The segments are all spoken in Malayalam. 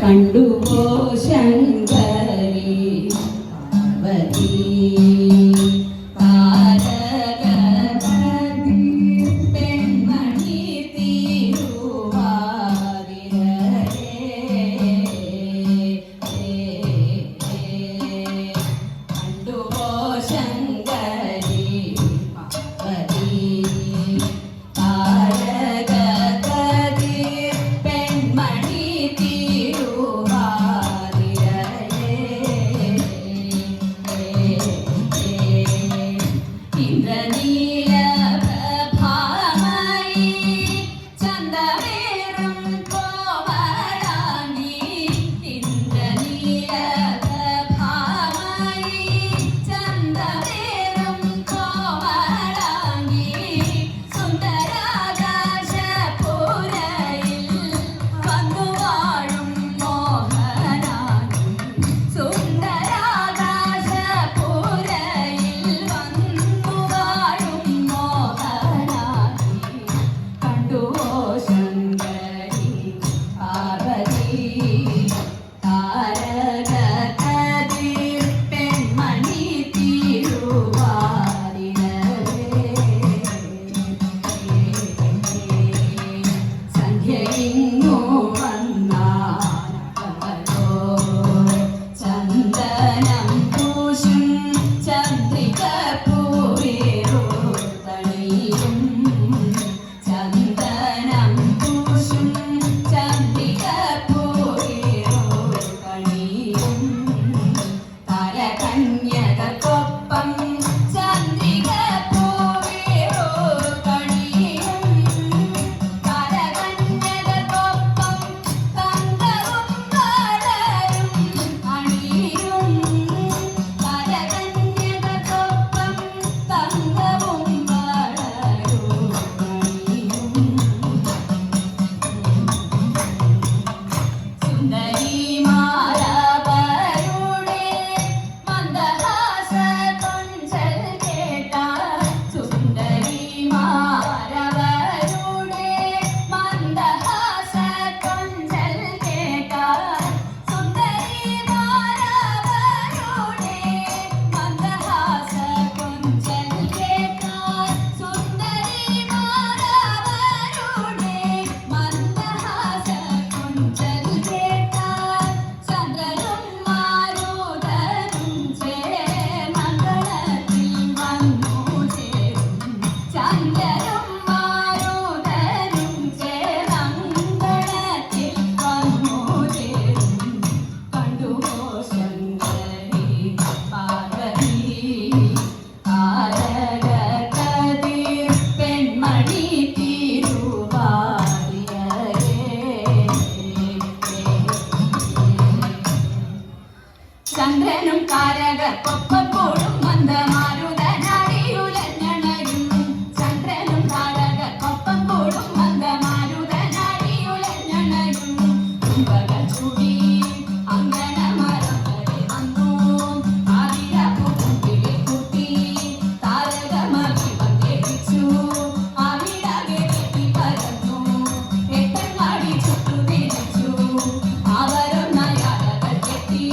കണ്ടുപോ ശങ്കരി പാർവതി ചന്ദ്രനും കാരകപ്പൊപ്പോഴും മന്ദമാരുതനാടിയുലഞ്ഞണയും ചന്ദ്രനും കാരകപ്പൊപ്പോഴും മന്ദമാരുതനാടിയുലഞ്ഞണയും കുംഭകൾ ചൂടി അങ്കണ മരം വരെ വന്നു ആതിരപ്പൂവും കിളിക്കൂട്ടി താരകമതി വന്നേടിച്ചു അവിടകെ കെട്ടി പരന്നു എട്ടങ്ങാടി ചുട്ടു തിരിച്ചു അവരൊന്നയാളകൾ കെട്ടി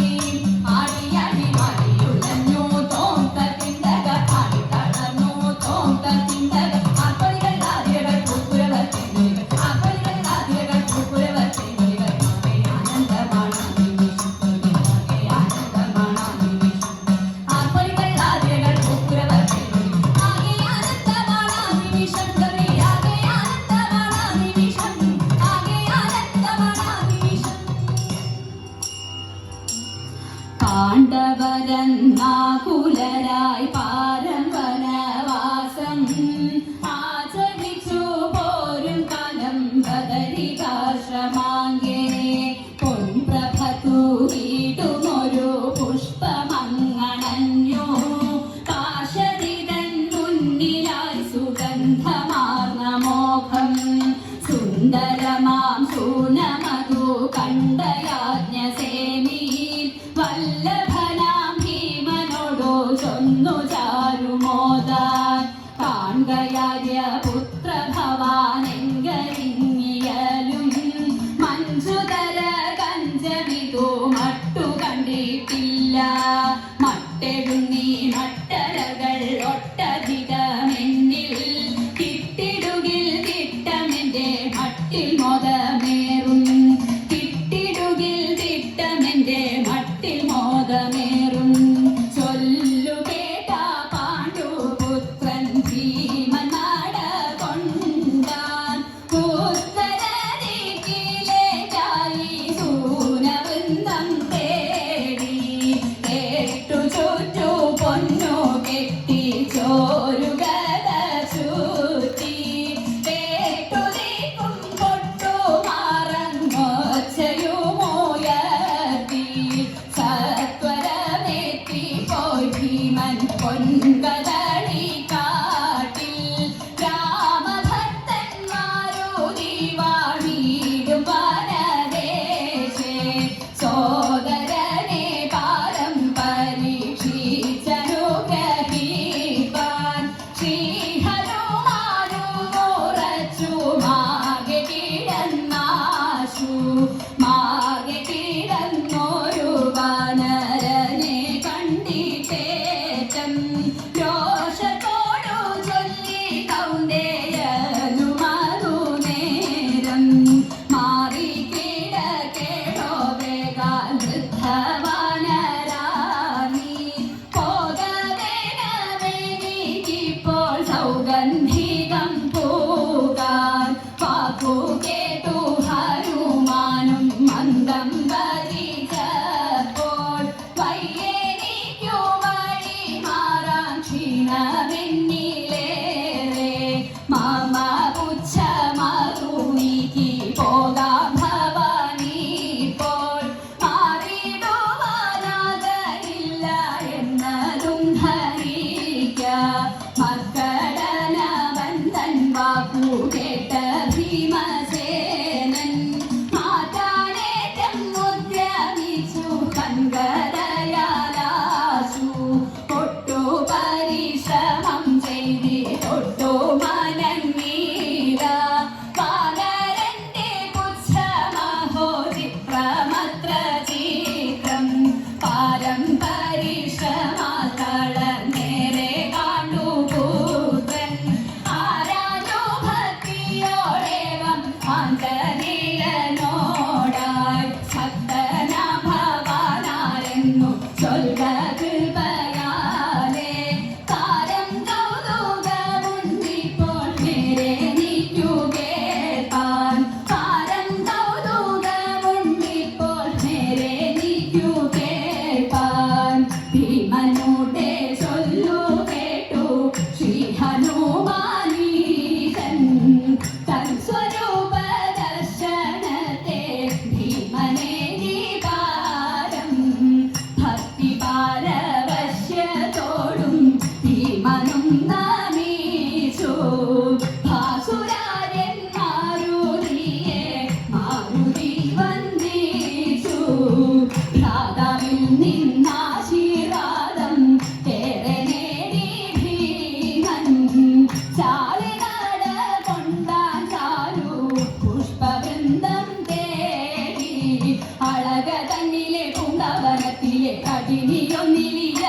പാണ്ഡവരന്നാകുലരായി പാരം വനവാസം ആചരിച്ചു പോരും കാലം ബദരികാശ്രമാങ്കേ പൊൻപ്രഭ തൂകിടുമൊരു പുഷ്പമങ്ങണഞ്ഞു പാശരിതൻ മുന്നിലായി സുഗന്ധമാർന്ന മോഹം സുന്ദരമാം സൂനമതു കണ്ടയാജ്ഞ സേമി വല്ലഭനാം ഭീമനോടു ചൊന്നു ചാരുമോദാൻ കാൺകയാര്യ പുത്ര ഭവാനെങ്കരിങ്ങിയലും മഞ്ജുതര കഞ്ചന കേട്ടിട്ടില്ല. മട്ടെഴുന്നീ മട്ടരകൾ ഒട്ടധികമെന്നിൽ കിട്ടിടുകിൽ കിട്ടമെന്റെ മട്ടിൽ മോദമേറും. കിട്ടിടുകിൽ കിട്ടമെന്റെ മട്ടിൽ മോദമേറും. ചൊല്ലു കേട്ട പാണ്ഡുപുത്രൻ ഭീമൻ നാട കൊണ്ടാൻ. ഉത്തരദിക്കിലേക്കായി സൂനവൃന്ദം തേടി. കേട്ടു ചുറ്റു പൊന്നു കെട്ടി ചോരുകല ചുറ്റി. കേട്ടു നീക്കും പൊട്ടു മാറങ്ങൊച്ചയുമുയർത്തി. സത്വരമേറ്റി പോയി ഭീമൻ പൊൻകദളി കാട്ടിൽ. രാമഭക്തന്മാരുതി വാണിടും വനദേശേ. സോദരനെ പാരം പരീക്ഷിച്ചനുഗ്രഹിപ്പാൻ ശ്രീഹനുമാനുറച്ചു മാകെ കിടന്നാശു. മാകെ കിടന്നൊരു വാനരനെ കണ്ടിട്ടേറ്റം രോഷത്തോടു ചൊല്ലി കൗന്ദേയനു മറുനേരം. മാറി കിടക്കേടോ വേഗാൽ വൃദ്ധവാനരാണി. പോകവേണമെനിക്കിപ്പോൾ സൗഗന്ധികം പൂകാൻ. വാക്കു കേട്ടു ഹനുമാനും മന്ദം വരിച്ചപ്പോൾ. വയ്യെനിക്കു വഴി മാറാൻ ക്ഷീണമെന്നിലേറെ. മമ പുച്ഛമതു നീക്കി പോകാം ഭവാനിപ്പോൾ. മാറിടുവാനാകയില്ല എന്നതും ധരിക്ക. മക്കടനവന്തൻ വാക്കു കേട്ട ഭീമസേനൻ മാറ്റാനേറ്റം ഉദ്രമിച്ചു കൺകരയാലാശു. ഒട്ടു പരിശ്രമം ചെയ്തിട്ടൊട്ടു മനന്നീര. വാനരന്റെ പുച്ഛമഹോ ചിത്രമത്ര ചിത്രം. പാരം പരിശ്രമത്തളർ നേരെ കാണു പുത്രൻ. ആരാഞ്ഞു ഭക്തിയോടേവം ആഞ്ജനേയനോടായി. ഭക്തനാം ഭവാനാരെന്നു ചൊൽക കൃപയാലേ. കാരം കൗതുകമുണ്ടിപ്പോൾ നേരെ നീക്കു കേൾപ്പാൻ. കാരം കൗതുകമുണ്ടിപ്പോൾ നേരെ നീക്കു കേൾപ്പാൻ. ഭീമനുടെ ചൊല്ലു കേട്ടു ശ്രീ ഹനുമാനീശൻ. തൻ സ്വരൂപ ദർശനത്തെ ഭീമനെ പാരം. ഭക്തി പാരവശ്യത്തോടും ഭീമനും നമിച്ചു. ഭാസുരാര്യൻ മാരുതിയെ മാരുതി വന്ദിച്ചു. ഭ്രാതാവിൽ നിന്നാശീർവാദം ഏറെ നേടി ഭീമൻ. ചാലിനാട കൊണ്ടാൻ ചാരു പുഷ്പവൃന്ദം തേടി. അളക തന്നിലെ പൂന്തവനത്തിലെ കടിനിയൊന്നിലിയ